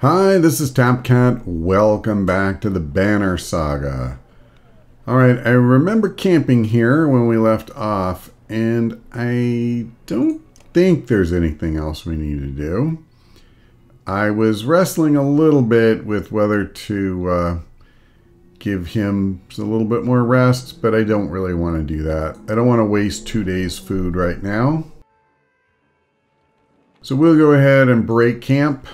Hi, this is Tapcat. Welcome back to the Banner Saga. Alright, I remember camping here when we left off, and I don't think there's anything else we need to do. I was wrestling a little bit with whether to give him a little bit more rest, but I don't really want to do that. I don't want to waste 2 days' food right now. So we'll go ahead and break camp.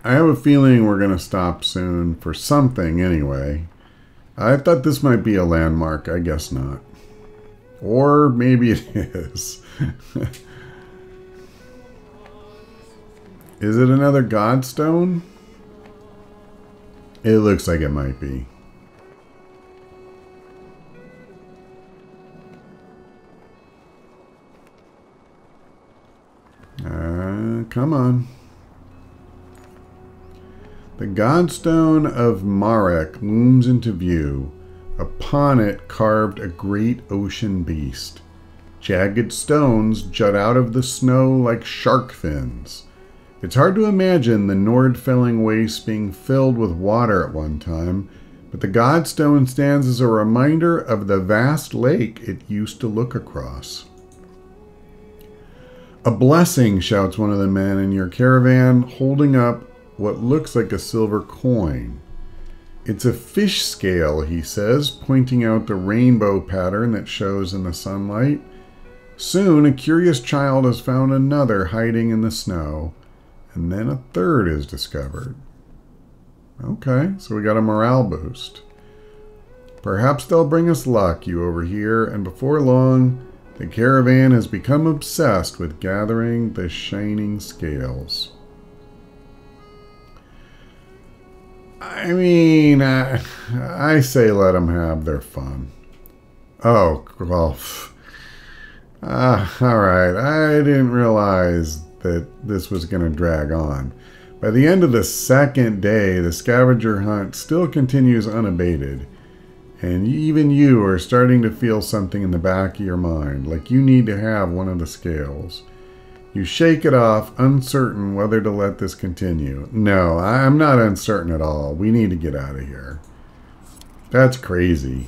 I have a feeling we're going to stop soon for something anyway. I thought this might be a landmark. I guess not. Or maybe it is. Is it another Godstone? It looks like it might be. Come on. The Godstone of Marek looms into view. Upon it carved a great ocean beast. Jagged stones jut out of the snow like shark fins. It's hard to imagine the Nordfelling waste being filled with water at one time, but the Godstone stands as a reminder of the vast lake it used to look across. A blessing, shouts one of the men in your caravan, holding up what looks like a silver coin. It's a fish scale, he says, pointing out the rainbow pattern that shows in the sunlight. Soon, a curious child has found another hiding in the snow, and then a third is discovered. Okay, so we got a morale boost. Perhaps they'll bring us luck, you overhear, and before long, the caravan has become obsessed with gathering the shining scales. I mean, I say let them have their fun. Oh, well, alright, I didn't realize that this was going to drag on. By the end of the second day, the scavenger hunt still continues unabated. And even you are starting to feel something in the back of your mind, like you need to have one of the scales. You shake it off, uncertain whether to let this continue. No, I'm not uncertain at all. We need to get out of here. That's crazy.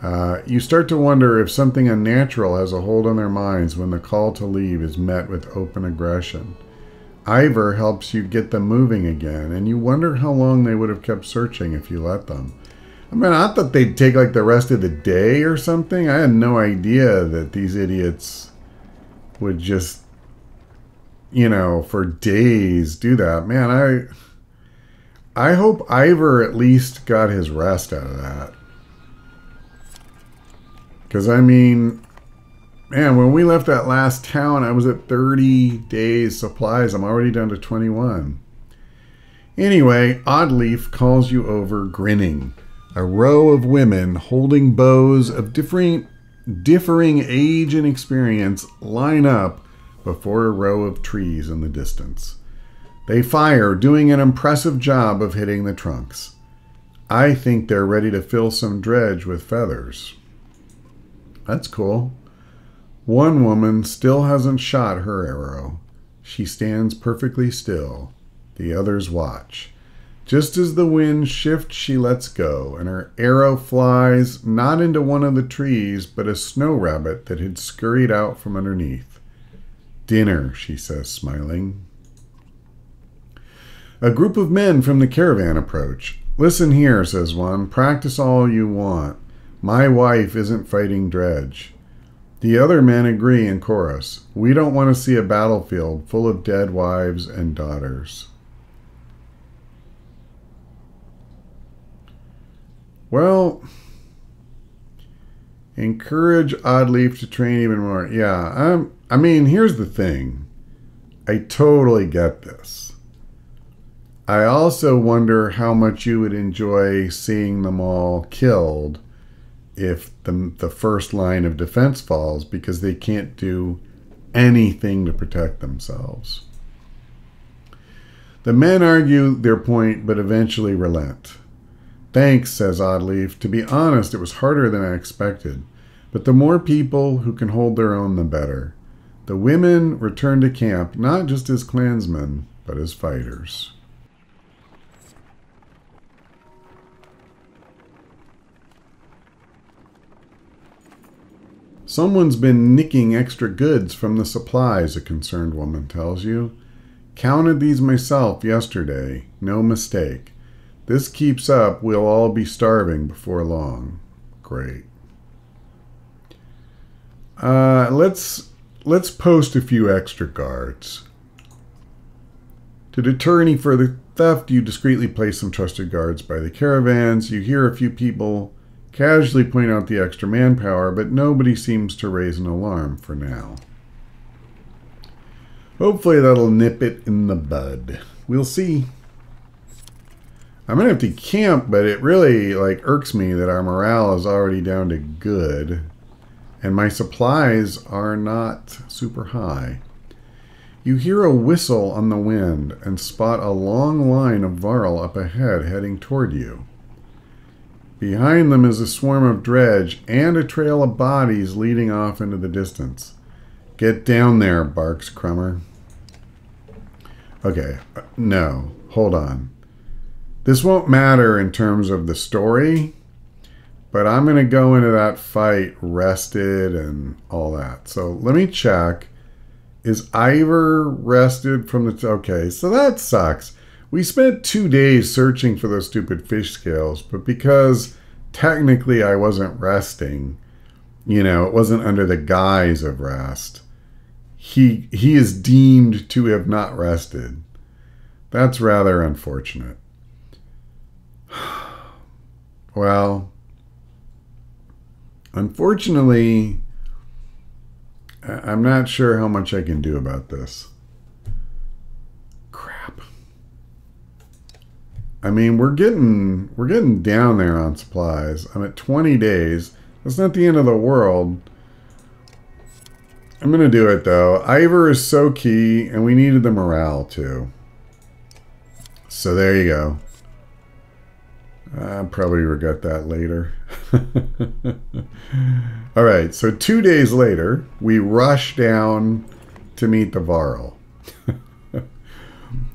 You start to wonder if something unnatural has a hold on their minds when the call to leave is met with open aggression. Ivor helps you get them moving again, and you wonder how long they would have kept searching if you let them. I mean, I thought they'd take like the rest of the day or something. I had no idea that these idiots would just, you know, for days do that. Man, I hope Ivor at least got his rest out of that. Because, I mean, man, when we left that last town, I was at 30 days supplies. I'm already down to 21. Anyway, Oddleaf calls you over grinning. A row of women holding bows of differing age and experience line up before a row of trees in the distance. They fire, doing an impressive job of hitting the trunks. I think they're ready to fill some dredge with feathers. That's cool. One woman still hasn't shot her arrow. She stands perfectly still. The others watch. Just as the wind shifts, she lets go, and her arrow flies not into one of the trees, but a snow rabbit that had scurried out from underneath. Dinner, she says, smiling. A group of men from the caravan approach. Listen here, says one. Practice all you want. My wife isn't fighting dredge. The other men agree in chorus. We don't want to see a battlefield full of dead wives and daughters. Well, encourage Oddleaf to train even more. Yeah, I mean, here's the thing. I totally get this. I also wonder how much you would enjoy seeing them all killed if the first line of defense falls because they can't do anything to protect themselves. The men argue their point, but eventually relent. Thanks, says Oddleaf. To be honest, it was harder than I expected. But the more people who can hold their own, the better. The women return to camp, not just as clansmen, but as fighters. Someone's been nicking extra goods from the supplies, a concerned woman tells you. Counted these myself yesterday. No mistake. This keeps up, we'll all be starving before long. Great. Let's post a few extra guards. To deter any further theft, you discreetly place some trusted guards by the caravans. You hear a few people casually point out the extra manpower, but nobody seems to raise an alarm for now. Hopefully that'll nip it in the bud. We'll see. I'm going to have to camp, but it really irks me that our morale is already down to good. And my supplies are not super high. You hear a whistle on the wind and spot a long line of Varl up ahead heading toward you. Behind them is a swarm of dredge and a trail of bodies leading off into the distance. Get down there, barks Crummer. Okay, no, hold on. This won't matter in terms of the story, but I'm going to go into that fight rested and all that. So let me check. Is Ivor rested from the... Okay, so that sucks. We spent 2 days searching for those stupid fish scales, but because technically I wasn't resting, it wasn't under the guise of rest, he is deemed to have not rested. That's rather unfortunate. Well, unfortunately, I'm not sure how much I can do about this. Crap. I mean, we're getting down there on supplies. I'm at 20 days. That's not the end of the world. I'm going to do it, though. Ivor is so key, and we needed the morale, too. So there you go. I'll probably regret that later. All right, so 2 days later, we rush down to meet the Varl.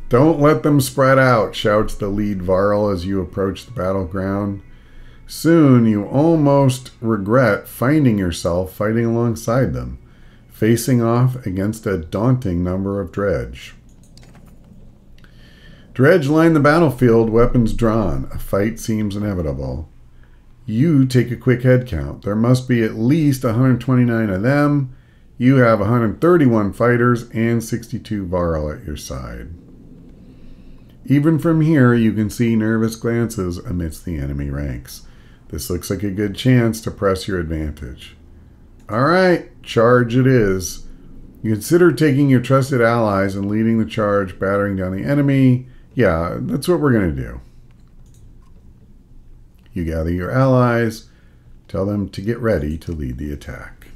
Don't let them spread out, shouts the lead Varl as you approach the battleground. Soon, you almost regret finding yourself fighting alongside them, facing off against a daunting number of dredge. Dredge line the battlefield, weapons drawn. A fight seems inevitable. You take a quick head count. There must be at least 129 of them. You have 131 fighters and 62 Varl at your side. Even from here, you can see nervous glances amidst the enemy ranks. This looks like a good chance to press your advantage. All right, charge it is. You consider taking your trusted allies and leading the charge, battering down the enemy. Yeah, that's what we're going to do. You gather your allies, tell them to get ready to lead the attack.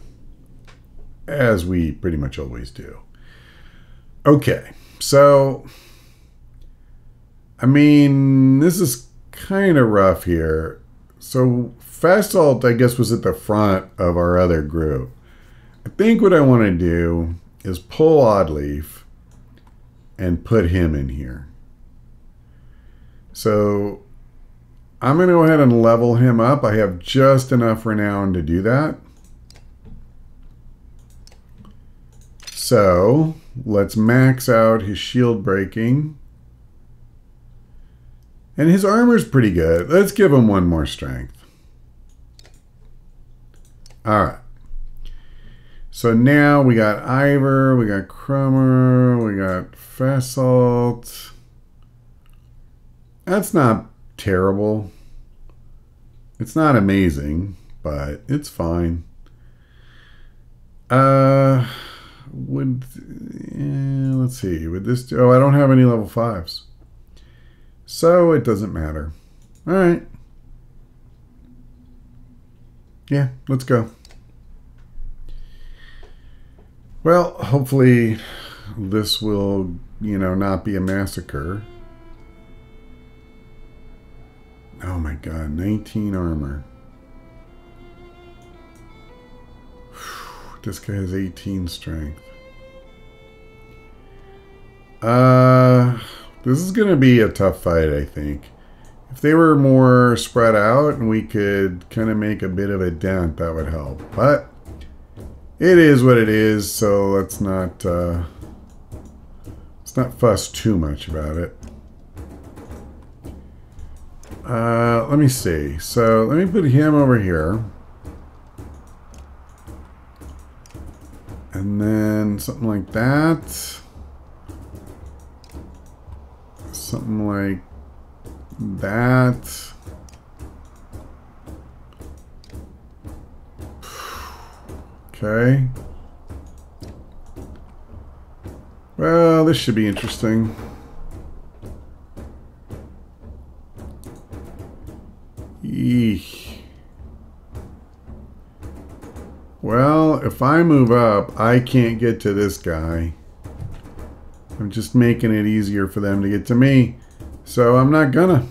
As we pretty much always do. Okay, so... I mean, this is kind of rough here. So, Fastalt, I guess, was at the front of our other group. I think what I want to do is pull Oddleaf and put him in here. So I'm going to go ahead and level him up. I have just enough renown to do that. So let's max out his shield breaking. And his armor's pretty good. Let's give him one more strength. All right. So now we got Ivor, we got Crummer, we got Fastalt. That's not terrible. It's not amazing, but it's fine. Let's see. Would this do? Oh, I don't have any level 5s. So it doesn't matter. All right. Yeah, let's go. Well, hopefully this will, not be a massacre. Oh my god, 19 armor. This guy has 18 strength. This is going to be a tough fight, I think. If they were more spread out and we could kind of make a bit of a dent, that would help. But it is what it is, so let's not fuss too much about it. Let me see. So let me put him over here. And then something like that. Something like that. Okay. Well, this should be interesting. Eek. Well, if I move up, I can't get to this guy. I'm just making it easier for them to get to me. So I'm not gonna.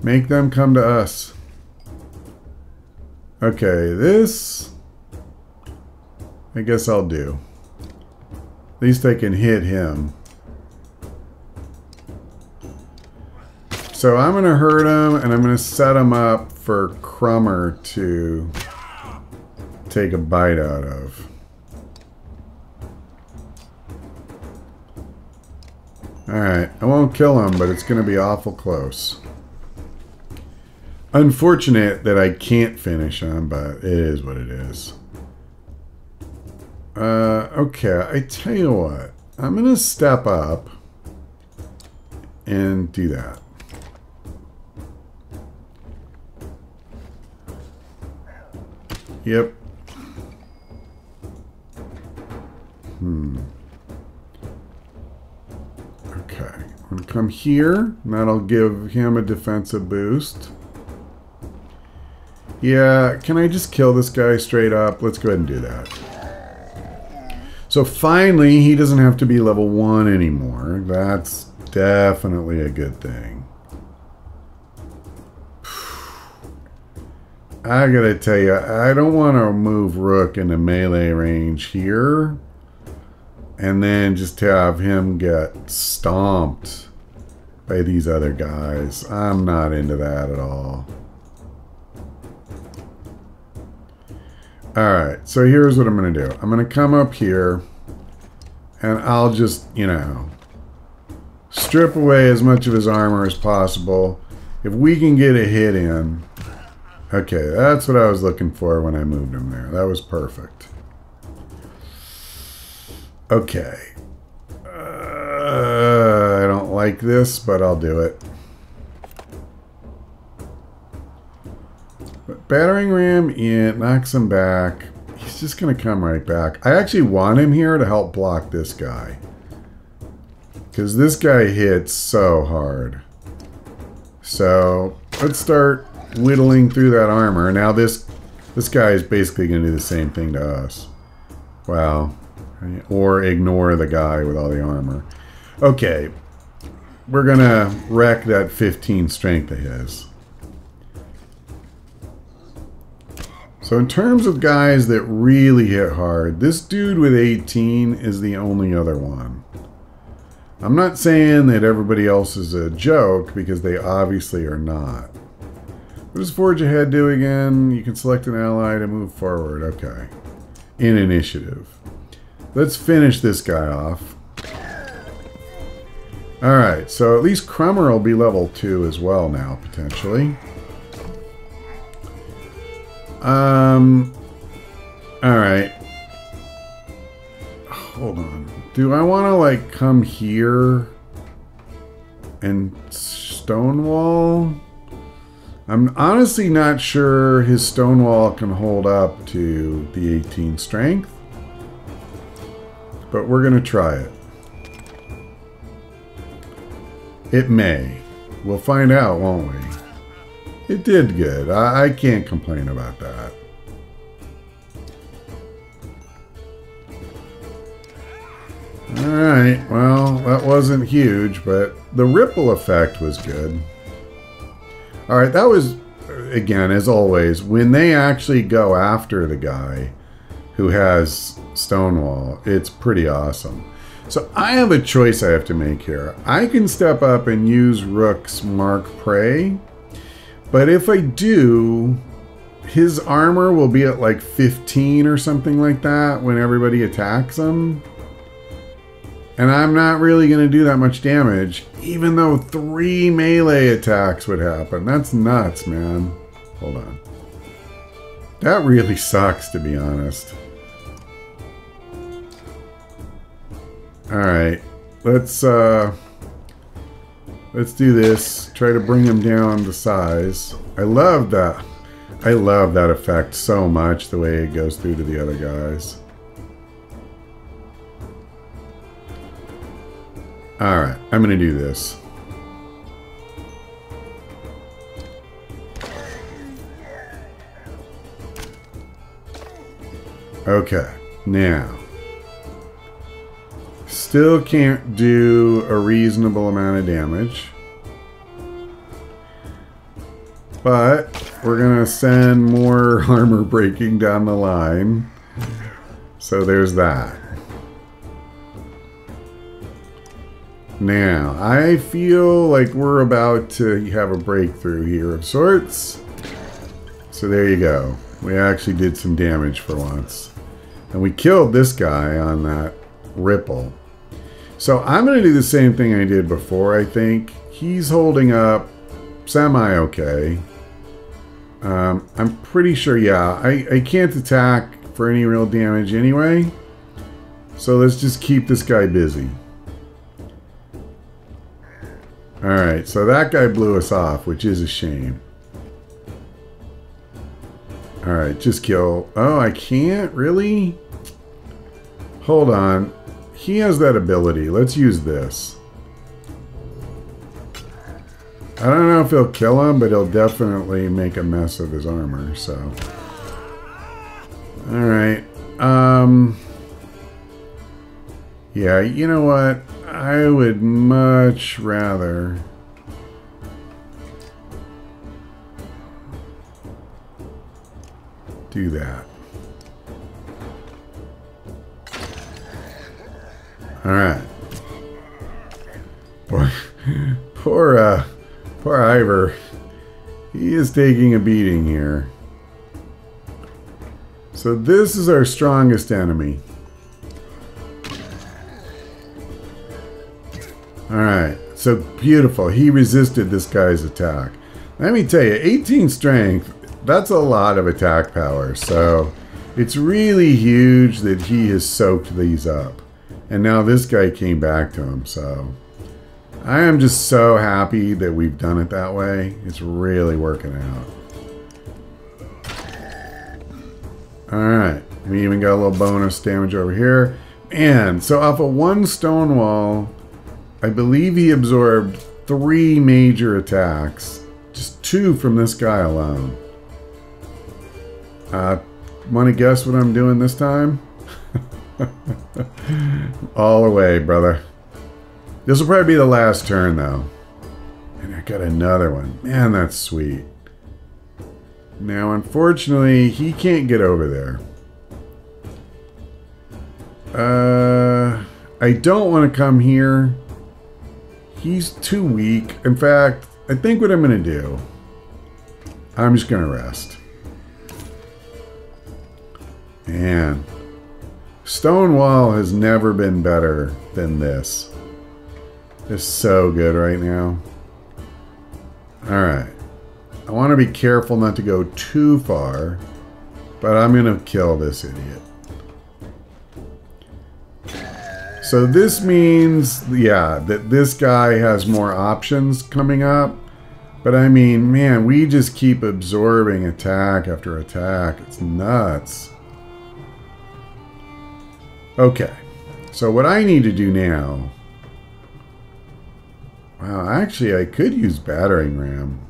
Make them come to us. Okay, this I guess I'll do. At least I can hit him. So I'm going to hurt him, and I'm going to set him up for Crummer to take a bite out of. Alright, I won't kill him, but it's going to be awful close. Unfortunate that I can't finish him, but it is what it is. Okay, I tell you what. I'm going to step up and do that. Yep. Okay. I'm going to come here, and that'll give him a defensive boost. Yeah, can I just kill this guy straight up? Let's go ahead and do that. So finally, he doesn't have to be level 1 anymore. That's definitely a good thing. I gotta tell you, I don't want to move Rook into melee range here and then just have him get stomped by these other guys. I'm not into that at all. Alright, so here's what I'm going to do. I'm going to come up here and I'll just, you know, strip away as much of his armor as possible. If we can get a hit in. Okay, that's what I was looking for when I moved him there. That was perfect. Okay. I don't like this, but I'll do it. But battering ram, it knocks him back. He's just going to come right back. I actually want him here to help block this guy. Because this guy hits so hard. So, let's start whittling through that armor. Now this guy is basically going to do the same thing to us. Wow. Or ignore the guy with all the armor. Okay. We're going to wreck that 15 strength of his. So in terms of guys that really hit hard, this dude with 18 is the only other one. I'm not saying that everybody else is a joke, because they obviously are not. What does Forge Ahead do again? You can select an ally to move forward. Okay. In initiative. Let's finish this guy off. Alright, so at least Crummer will be level 2 as well now, potentially. Alright. Hold on. Do I want to, like, come here and stonewall? I'm honestly not sure his stonewall can hold up to the 18 strength. But we're going to try it. It may. We'll find out, won't we? It did good. I can't complain about that. Alright, well, that wasn't huge, but the ripple effect was good. Alright, that was, again, as always, when they actually go after the guy, who has Stonewall. It's pretty awesome. So I have a choice I have to make here. I can step up and use Rook's Mark Prey, but if I do, his armor will be at like 15 or something like that when everybody attacks him. And I'm not really going to do that much damage, even though 3 melee attacks would happen. That's nuts, man. Hold on. That really sucks, to be honest. Alright. Let's do this. Try to bring him down to size. I love that. I love that effect so much, the way it goes through to the other guys. Alright, I'm going to do this. Okay, now. Still can't do a reasonable amount of damage. But we're going to send more armor breaking down the line. So there's that. Now, I feel like we're about to have a breakthrough here of sorts. So there you go. We actually did some damage for once. And we killed this guy on that ripple. So I'm going to do the same thing I did before, I think. He's holding up semi-okay. I'm pretty sure, yeah. I can't attack for any real damage anyway. So let's just keep this guy busy. Alright, so that guy blew us off, which is a shame. Alright, just kill. Oh, I can't? Really? Hold on. He has that ability. Let's use this. I don't know if he'll kill him, but he'll definitely make a mess of his armor, so. Alright. Yeah, you know what? I would much rather do that. Alright. Poor Ivor. He is taking a beating here. So this is our strongest enemy. Alright, so beautiful. He resisted this guy's attack. Let me tell you, 18 strength, that's a lot of attack power. So it's really huge that he has soaked these up. And now this guy came back to him, so I am just so happy that we've done it that way. It's really working out. Alright, we even got a little bonus damage over here. And so off of one stone wall, I believe he absorbed 3 major attacks. Just 2 from this guy alone. Want to guess what I'm doing this time? All the way, brother. This will probably be the last turn, though. And I got another one. Man, that's sweet. Now, unfortunately, he can't get over there. I don't want to come here. He's too weak. In fact, I think what I'm going to do, I'm just going to rest. Man, Stonewall has never been better than this. It's so good right now. Alright. I want to be careful not to go too far, but I'm going to kill this idiot. So this means, yeah, that this guy has more options coming up. But I mean, man, we just keep absorbing attack after attack. It's nuts. Okay, so what I need to do now... Wow, actually, I could use battering ram.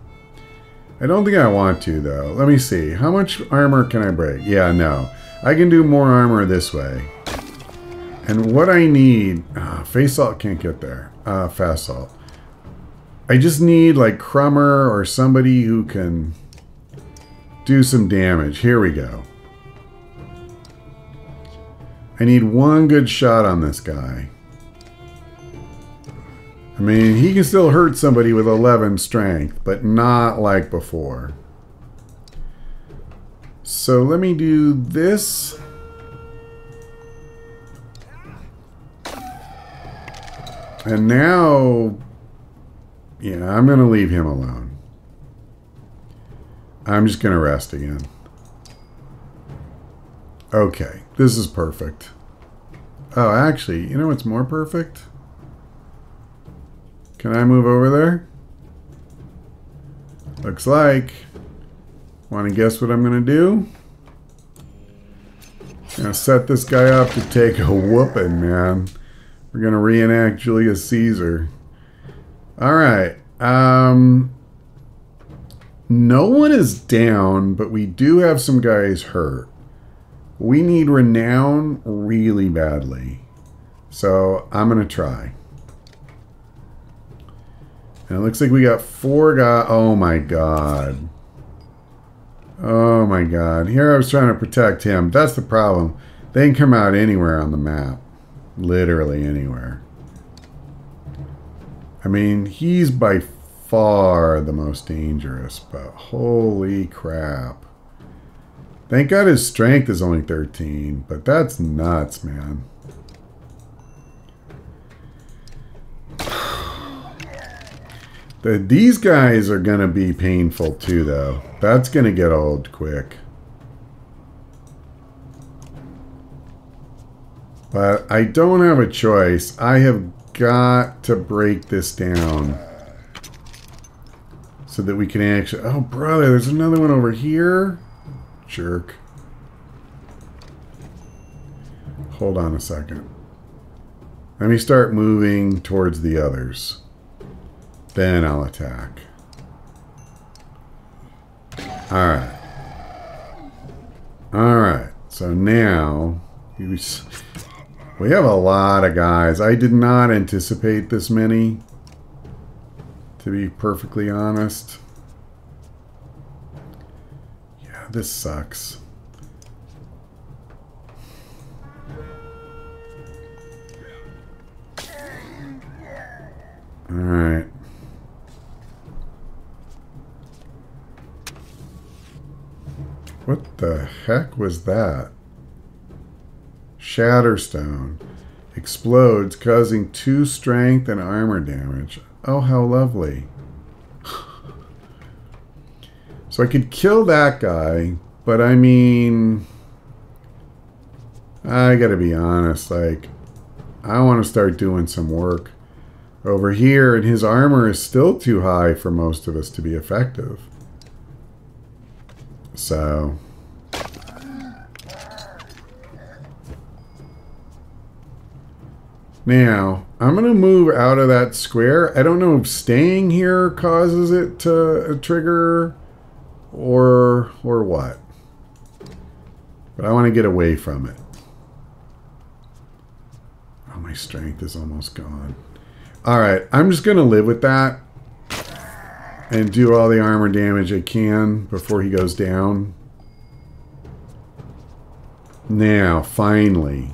I don't think I want to, though. Let me see. How much armor can I break? Yeah, no. I can do more armor this way. And what I need... Face Salt can't get there. Fast Salt. I just need, like, Crummer or somebody who can do some damage. Here we go. I need one good shot on this guy. I mean, he can still hurt somebody with 11 strength, but not like before. So let me do this. And now, yeah, I'm going to leave him alone. I'm just going to rest again. Okay, this is perfect. Oh, actually, you know what's more perfect? Can I move over there? Looks like. Want to guess what I'm going to do? Gonna set this guy up to take a whooping, man. We're going to reenact Julius Caesar. Alright. No one is down, but we do have some guys hurt. We need renown really badly. So I'm going to try. And it looks like we got 4 guys. Oh my god. Oh my god. Here I was trying to protect him. That's the problem. They can come out anywhere on the map. Literally anywhere. I mean, he's by far the most dangerous, but holy crap. Thank God his strength is only 13, but that's nuts, man. These guys are going to be painful too, though. That's going to get old quick. But I don't have a choice. I have got to break this down. So that we can actually... Oh, brother, there's another one over here. Jerk. Hold on a second. Let me start moving towards the others. Then I'll attack. Alright. Alright. So now... We have a lot of guys. I did not anticipate this many. To be perfectly honest. Yeah, this sucks. Alright. What the heck was that? Shatterstone. Explodes, causing 2 strength and armor damage. Oh, how lovely. So I could kill that guy, but I mean... I gotta be honest, like... I want to start doing some work over here, and his armor is still too high for most of us to be effective. So... Now, I'm going to move out of that square. I don't know if staying here causes it to trigger or what. But I want to get away from it. Oh, my strength is almost gone. Alright, I'm just going to live with that. And do all the armor damage I can before he goes down. Now, finally...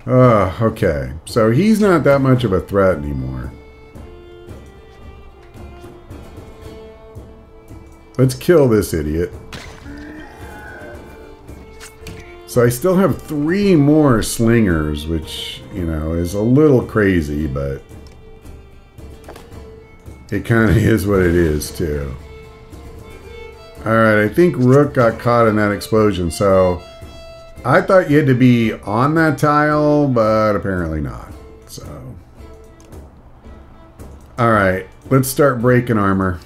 okay. So he's not that much of a threat anymore. Let's kill this idiot. So I still have 3 more slingers, which, you know, is a little crazy, but it kind of is what it is, too. Alright, I think Rook got caught in that explosion, so... I thought you had to be on that tile, but apparently not. So, alright, let's start breaking armor.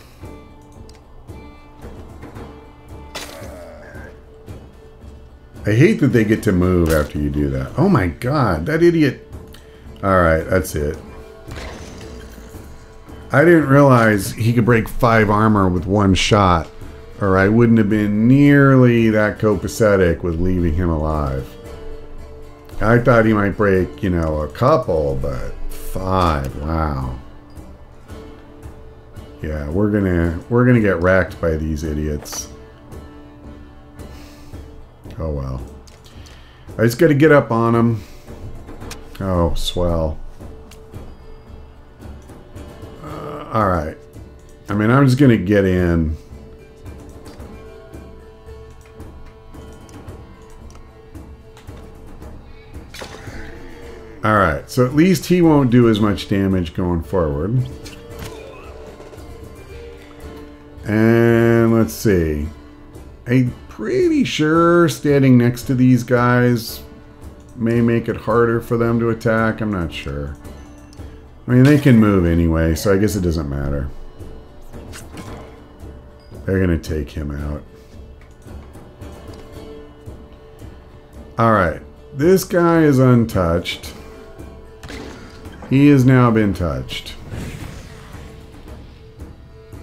I hate that they get to move after you do that. Oh my god, that idiot. Alright, that's it. I didn't realize he could break 5 armor with 1 shot. Or I wouldn't have been nearly that copacetic with leaving him alive. I thought he might break, you know, a couple, but 5, wow. Yeah, we're gonna get wrecked by these idiots. Oh well. I just got to get up on him. Oh, swell. Alright. I mean, I'm just going to get in. Alright, so at least he won't do as much damage going forward. And let's see. I'm pretty sure standing next to these guys may make it harder for them to attack. I'm not sure. I mean, they can move anyway, so I guess it doesn't matter. They're going to take him out. Alright. This guy is untouched. He has now been touched.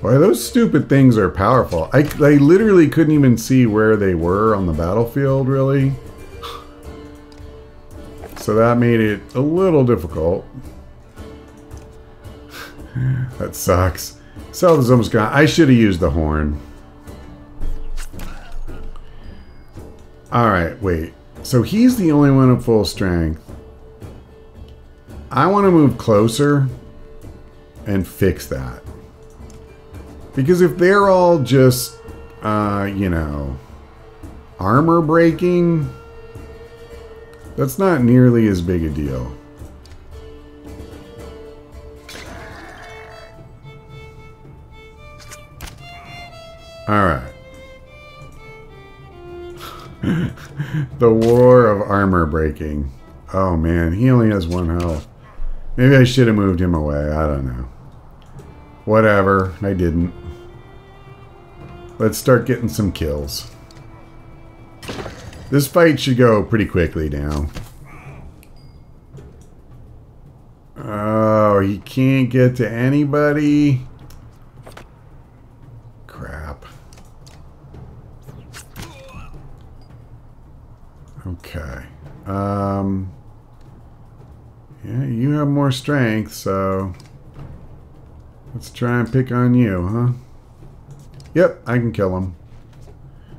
Boy, those stupid things are powerful. I literally couldn't even see where they were on the battlefield, really. So that made it a little difficult. That sucks. Stealth is almost gone. I should have used the horn. Alright, wait. So he's the only one at full strength. I want to move closer and fix that. Because if they're all just, you know, armor breaking, that's not nearly as big a deal. Alright. The war of armor breaking. Oh man, he only has 1 health. Maybe I should have moved him away. I don't know. Whatever. I didn't. Let's start getting some kills. This fight should go pretty quickly now. Oh, he can't get to anybody. Crap. Okay. Yeah, you have more strength, so let's try and pick on you, huh? Yep, I can kill him.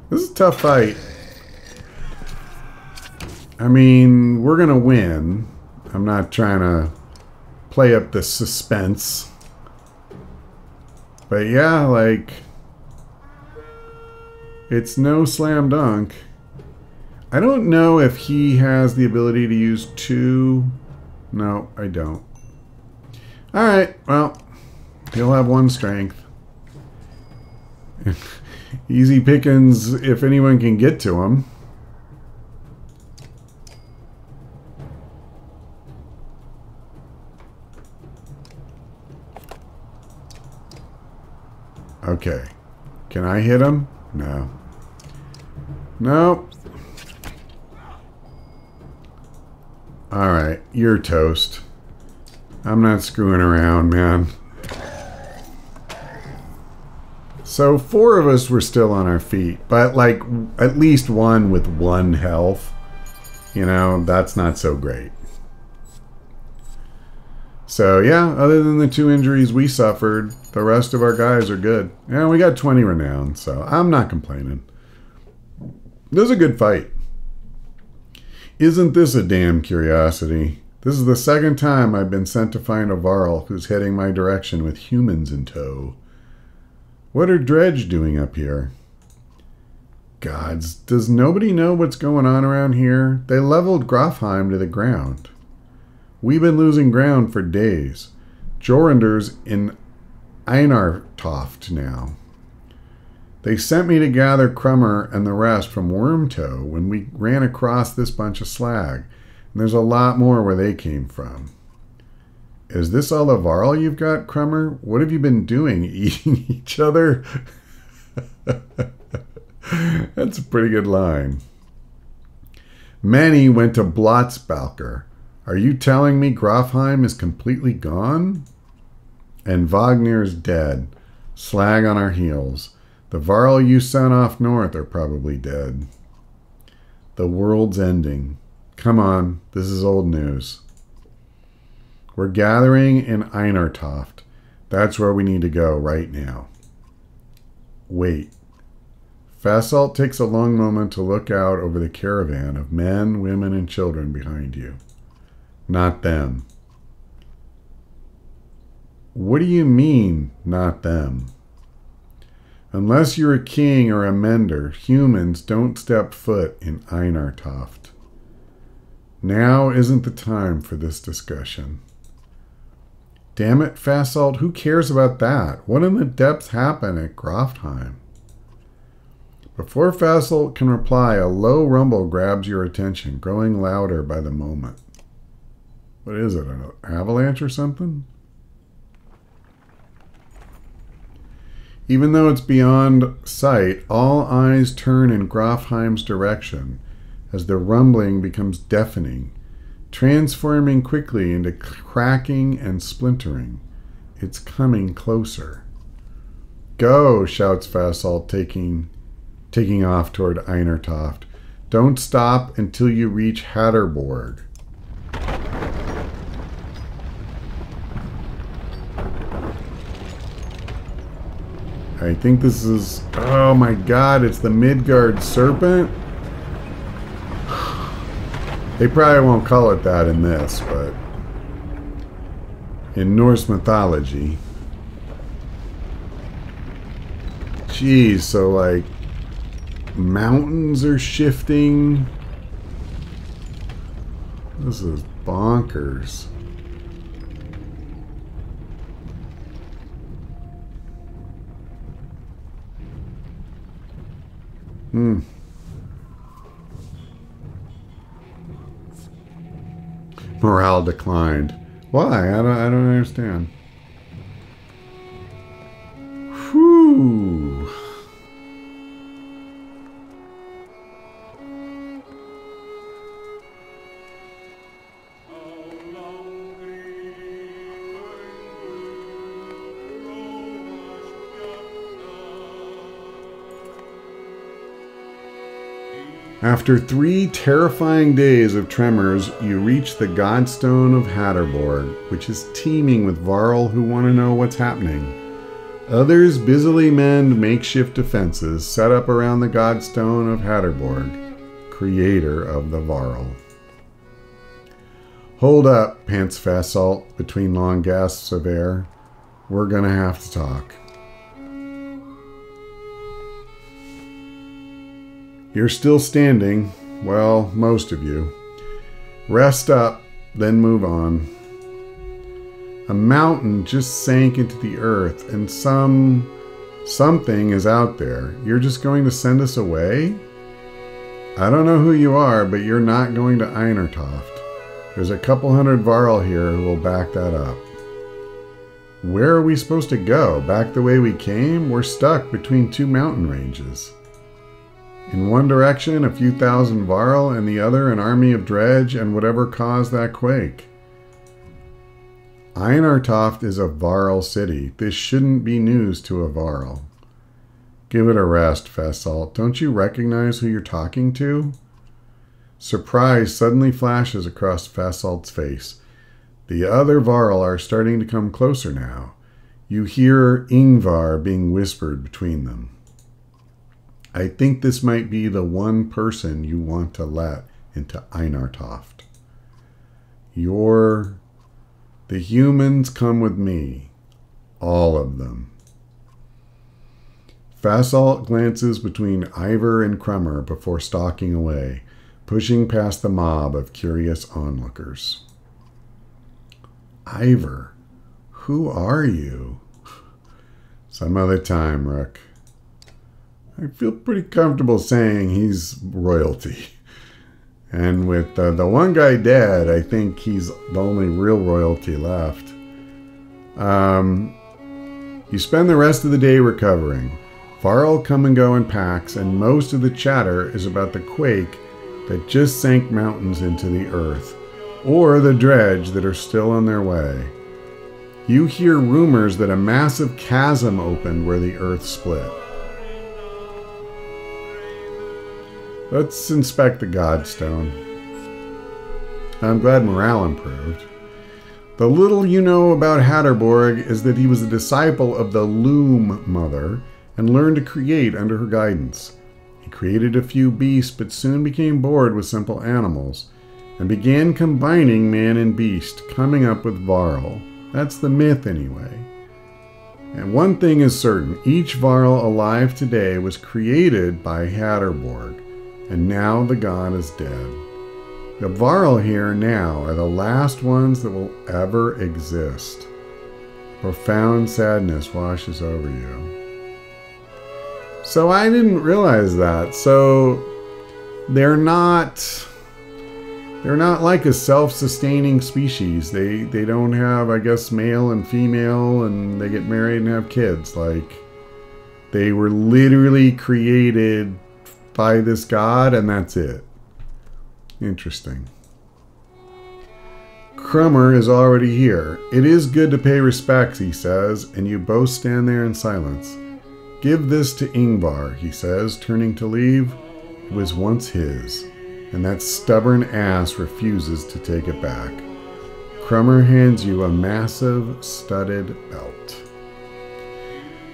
This is a tough fight. I mean, we're gonna win. I'm not trying to play up the suspense. But yeah, like, it's no slam dunk. I don't know if he has the ability to use 2. No, I don't. Alright, well, he'll have 1 strength. Easy pickings if anyone can get to him. Okay. Can I hit him? No. Nope. Alright, you're toast. I'm not screwing around, man. So 4 of us were still on our feet, but like at least one with 1 health. You know, that's not so great. So yeah, other than the 2 injuries we suffered, the rest of our guys are good. Yeah, we got 20 renown, so I'm not complaining. This is a good fight. Isn't this a damn curiosity? This is the 2nd time I've been sent to find a Varl who's heading my direction with humans in tow. What are Dredge doing up here? Gods, does nobody know what's going on around here? They leveled Grofheim to the ground. We've been losing ground for days. Jorander's in Einartoft now. They sent me to gather Crummer and the rest from Wormtoe when we ran across this bunch of slag. And there's a lot more where they came from. Is this all the Varl you've got, Crummer? What have you been doing? Eating each other? That's a pretty good line. Many went to Blotzbalker. Are you telling me Grofheim is completely gone? And Wagner's dead. Slag on our heels. The Varl you sent off north are probably dead. The world's ending. Come on, this is old news. We're gathering in Einartoft. That's where we need to go right now. Wait. Fasalt takes a long moment to look out over the caravan of men, women, and children behind you. Not them. What do you mean, not them? Unless you're a king or a mender, humans don't step foot in Einartoft. Now isn't the time for this discussion. Damn it, Fasalt, who cares about that? What in the depths happened at Groftheim? Before Fasalt can reply, a low rumble grabs your attention, growing louder by the moment. What is it, an avalanche or something? Even though it's beyond sight, all eyes turn in Grofheim's direction as the rumbling becomes deafening, transforming quickly into cracking and splintering. It's coming closer. Go, shouts Fasalt, taking off toward Einartoft. Don't stop until you reach Hatterborg. I think this is... Oh my god, it's the Midgard Serpent? They probably won't call it that in this, but... in Norse mythology... Geez, so like... mountains are shifting. This is bonkers. Morale declined. Why? I don't understand. Whew. After 3 terrifying days of tremors, you reach the Godstone of Hatterborg, which is teeming with Varl who want to know what's happening. Others busily mend makeshift defenses set up around the Godstone of Hatterborg, creator of the Varl. Hold up, pants Fasalt between long gasps of air. We're gonna have to talk. You're still standing. Well, most of you. Rest up, then move on. A mountain just sank into the earth, and something is out there. You're just going to send us away? I don't know who you are, but you're not going to Einartoft. There's a couple hundred Varl here who will back that up. Where are we supposed to go? Back the way we came? We're stuck between 2 mountain ranges. In one direction, a few thousand Varl, and the other, an army of dredge and whatever caused that quake. Einartoft is a Varl city. This shouldn't be news to a Varl. Give it a rest, Fasalt. Don't you recognize who you're talking to? Surprise suddenly flashes across Fasalt's face. The other Varl are starting to come closer now. You hear Ingvar being whispered between them. I think this might be the one person you want to let into Einartoft. The humans come with me. All of them. Fasalt glances between Ivar and Crummer before stalking away, pushing past the mob of curious onlookers. Ivar, who are you? Some other time, Rook. I feel pretty comfortable saying he's royalty. And with the one guy dead, I think he's the only real royalty left. You spend the rest of the day recovering. Varl come and go in packs, and most of the chatter is about the quake that just sank mountains into the earth, or the dredge that are still on their way. You hear rumors that a massive chasm opened where the earth split. Let's inspect the Godstone. I'm glad morale improved. The little you know about Hatterborg is that he was a disciple of the Loom Mother and learned to create under her guidance. He created a few beasts, but soon became bored with simple animals, and began combining man and beast, coming up with Varl. That's the myth anyway. And one thing is certain, each Varl alive today was created by Hatterborg, and now the god is dead. The Varl here now are the last ones that will ever exist. Profound sadness washes over you. So I didn't realize that. So they're not like a self-sustaining species. They don't have, I guess, male and female, and they get married and have kids. Like, they were literally created by this god, and that's it. Interesting. Crummer is already here. It is good to pay respects, he says, and you both stand there in silence. Give this to Ingvar, he says, turning to leave. It was once his, and that stubborn ass refuses to take it back. Crummer hands you a massive studded belt.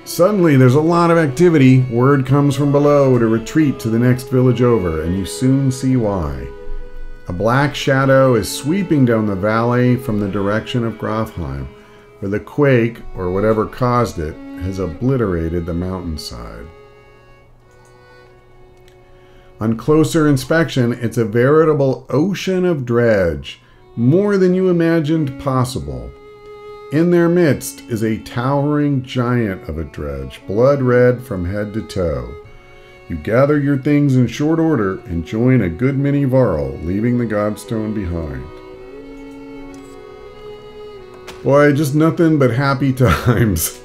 Suddenly, there's a lot of activity. Word comes from below to retreat to the next village over, and you soon see why. A black shadow is sweeping down the valley from the direction of Grofheim, where the quake, or whatever caused it, has obliterated the mountainside. On closer inspection, it's a veritable ocean of dredge, more than you imagined possible. In their midst is a towering giant of a dredge, blood red from head to toe. You gather your things in short order and join a good many Varl, leaving the Godstone behind. Boy, just nothing but happy times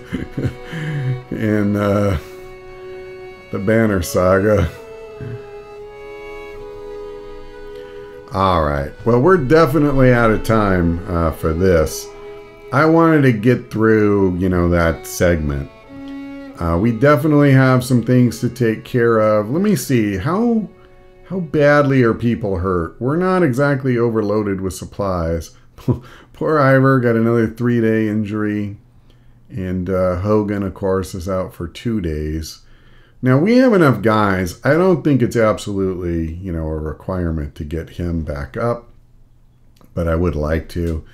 in the Banner Saga. Alright, well, we're definitely out of time for this. I wanted to get through, that segment. We definitely have some things to take care of. Let me see, how badly are people hurt? We're not exactly overloaded with supplies. Poor Ivor got another 3-day injury. And Hogan, of course, is out for 2 days. Now, we have enough guys. I don't think it's absolutely, a requirement to get him back up. But I would like to.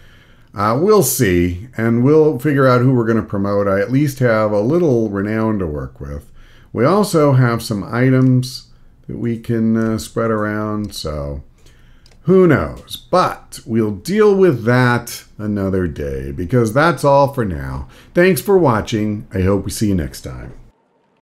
We'll see, and we'll figure out who we're going to promote. I at least have a little renown to work with. We also have some items that we can spread around, so who knows? But we'll deal with that another day, because that's all for now. Thanks for watching. I hope we see you next time.